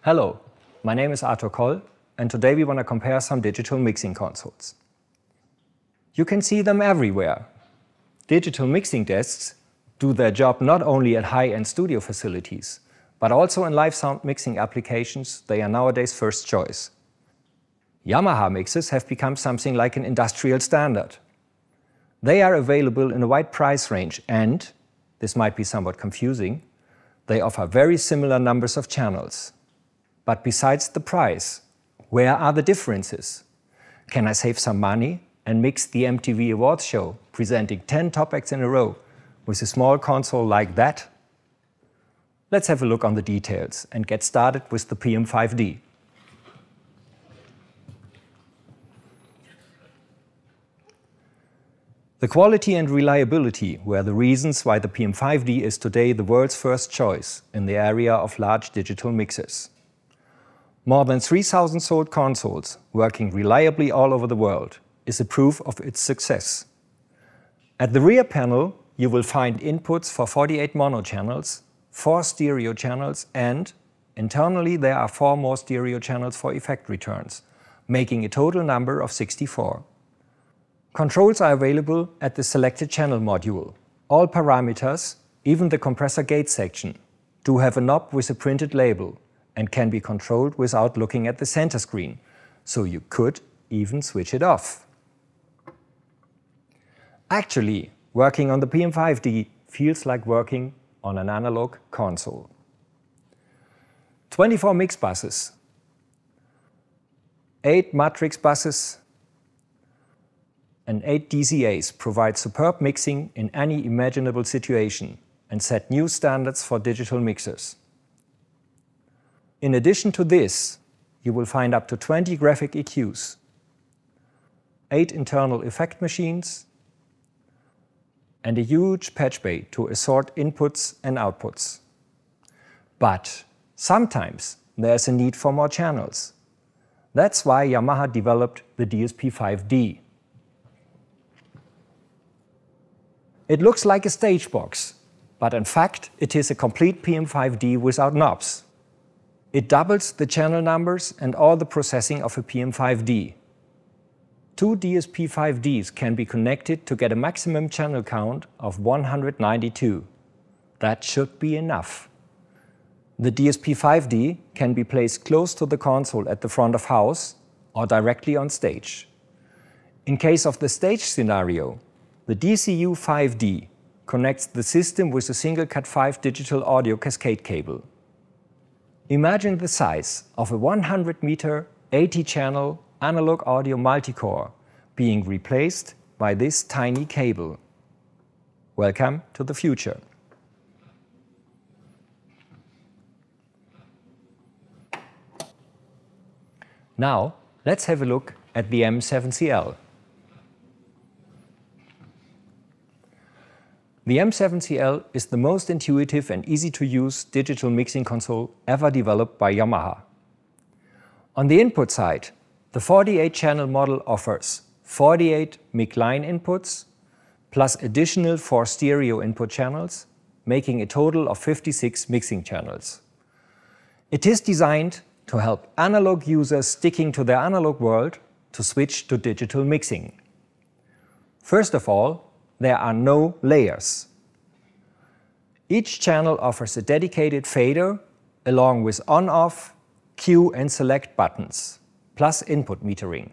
Hello, my name is Koll, and today we want to compare some digital mixing consoles. You can see them everywhere. Digital mixing desks do their job not only at high-end studio facilities, but also in live sound mixing applications. They are nowadays first choice. Yamaha mixers have become something like an industrial standard. They are available in a wide price range and, this might be somewhat confusing, they offer very similar numbers of channels. But besides the price, where are the differences? Can I save some money and mix the MTV Awards show, presenting 10 top acts in a row, with a small console like that? Let's have a look on the details and get started with the PM5D. The quality and reliability were the reasons why the PM5D is today the world's first choice in the area of large digital mixers. More than 3,000 sold consoles, working reliably all over the world, is a proof of its success. At the rear panel, you will find inputs for 48 mono channels, 4 stereo channels, and internally there are 4 more stereo channels for effect returns, making a total number of 64. Controls are available at the selected channel module. All parameters, even the compressor gate section, do have a knob with a printed label and can be controlled without looking at the center screen, so you could even switch it off. Actually, working on the PM5D feels like working on an analog console. 24 mix buses, 8 matrix buses, and 8 DCAs provide superb mixing in any imaginable situation and set new standards for digital mixers. In addition to this, you will find up to 20 graphic EQs, 8 internal effect machines, and a huge patch bay to assort inputs and outputs. But sometimes there's a need for more channels. That's why Yamaha developed the DSP5D. It looks like a stage box, but in fact it is a complete PM5D without knobs. It doubles the channel numbers and all the processing of a PM5D. 2 DSP5Ds can be connected to get a maximum channel count of 192. That should be enough. The DSP5D can be placed close to the console at the front of house or directly on stage. In case of the stage scenario, the DCU5D connects the system with a single Cat5 digital audio cascade cable. Imagine the size of a 100-meter, 80-channel analog audio multicore being replaced by this tiny cable. Welcome to the future. Now, let's have a look at the M7CL. The M7CL is the most intuitive and easy-to-use digital mixing console ever developed by Yamaha. On the input side, the 48-channel model offers 48 mic line inputs, plus additional 4 stereo input channels, making a total of 56 mixing channels. It is designed to help analog users sticking to their analog world to switch to digital mixing. First of all, there are no layers. Each channel offers a dedicated fader along with on-off, cue and select buttons, plus input metering.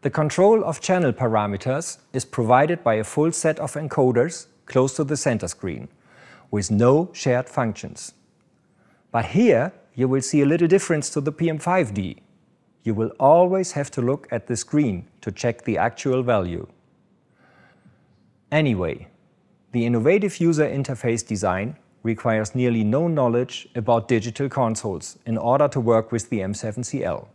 The control of channel parameters is provided by a full set of encoders close to the center screen, with no shared functions. But here you will see a little difference to the PM5D. You will always have to look at the screen to check the actual value. Anyway, the innovative user interface design requires nearly no knowledge about digital consoles in order to work with the M7CL.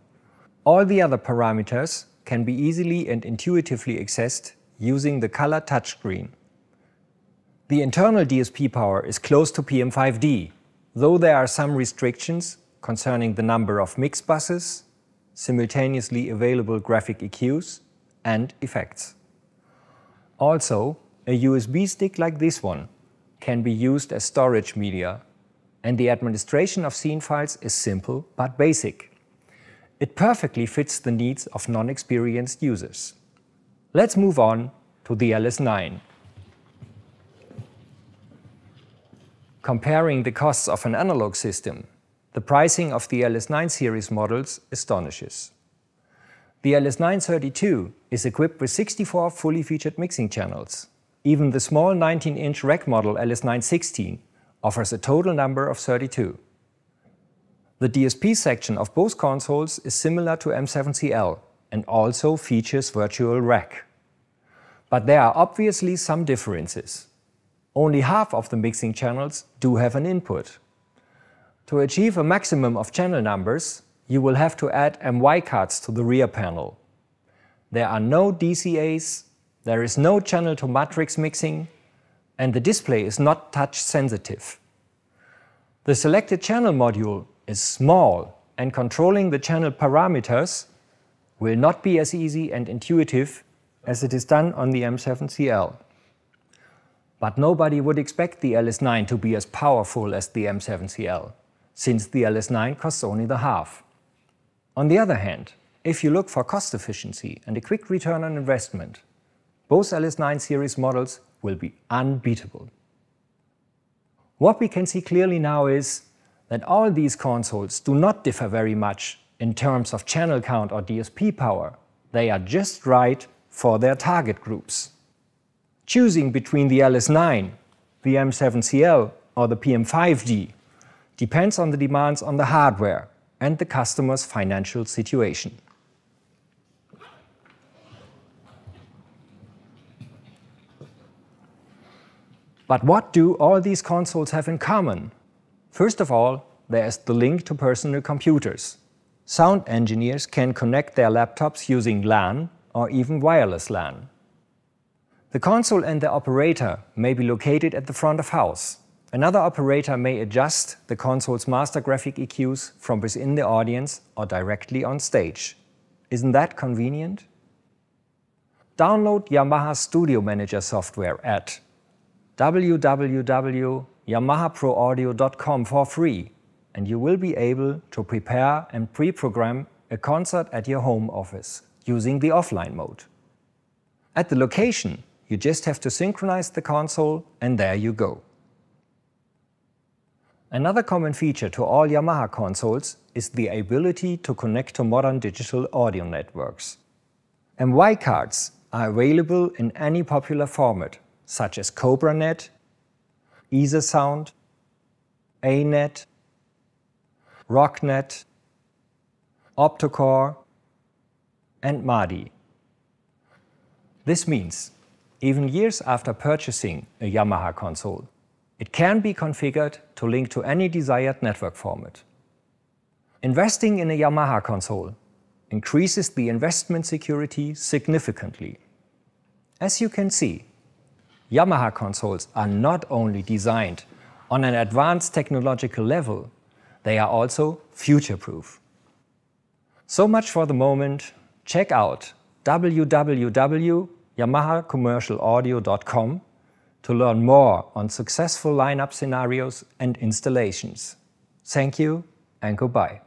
All the other parameters can be easily and intuitively accessed using the color touchscreen. The internal DSP power is close to PM5D, though there are some restrictions concerning the number of mix buses, simultaneously available graphic EQs, and effects. Also, a USB stick like this one can be used as storage media and the administration of scene files is simple but basic. It perfectly fits the needs of non-experienced users. Let's move on to the LS9. Comparing the costs of an analog system, the pricing of the LS9 series models astonishes. The LS932 is equipped with 64 fully featured mixing channels. Even the small 19-inch rack model LS916 offers a total number of 32. The DSP section of both consoles is similar to M7CL and also features virtual rack. But there are obviously some differences. Only half of the mixing channels do have an input. To achieve a maximum of channel numbers, you will have to add MY cards to the rear panel. There are no DCAs, there is no channel-to-matrix mixing, and the display is not touch sensitive. The selected channel module is small, and controlling the channel parameters will not be as easy and intuitive as it is done on the M7CL. But nobody would expect the LS9 to be as powerful as the M7CL, since the LS9 costs only the half. On the other hand, if you look for cost efficiency and a quick return on investment, both LS9 series models will be unbeatable. What we can see clearly now is that all these consoles do not differ very much in terms of channel count or DSP power. They are just right for their target groups. Choosing between the LS9, the M7CL or the PM5D depends on the demands on the hardware and the customer's financial situation. But what do all these consoles have in common? First of all, there is the link to personal computers. Sound engineers can connect their laptops using LAN or even wireless LAN. The console and the operator may be located at the front of house. Another operator may adjust the console's master graphic EQs from within the audience or directly on stage. Isn't that convenient? Download Yamaha Studio Manager software at www.yamahaproaudio.com for free, and you will be able to prepare and pre-program a concert at your home office using the offline mode. At the location, you just have to synchronize the console and there you go. Another common feature to all Yamaha consoles is the ability to connect to modern digital audio networks. MY cards are available in any popular format, such as CobraNet, EtherSound, ANet, RockNet, Optocore, and MADI. This means, even years after purchasing a Yamaha console, it can be configured to link to any desired network format. Investing in a Yamaha console increases the investment security significantly. As you can see, Yamaha consoles are not only designed on an advanced technological level, they are also future-proof. So much for the moment. Check out www.yamahacommercialaudio.com to learn more on successful lineup scenarios and installations. Thank you and goodbye.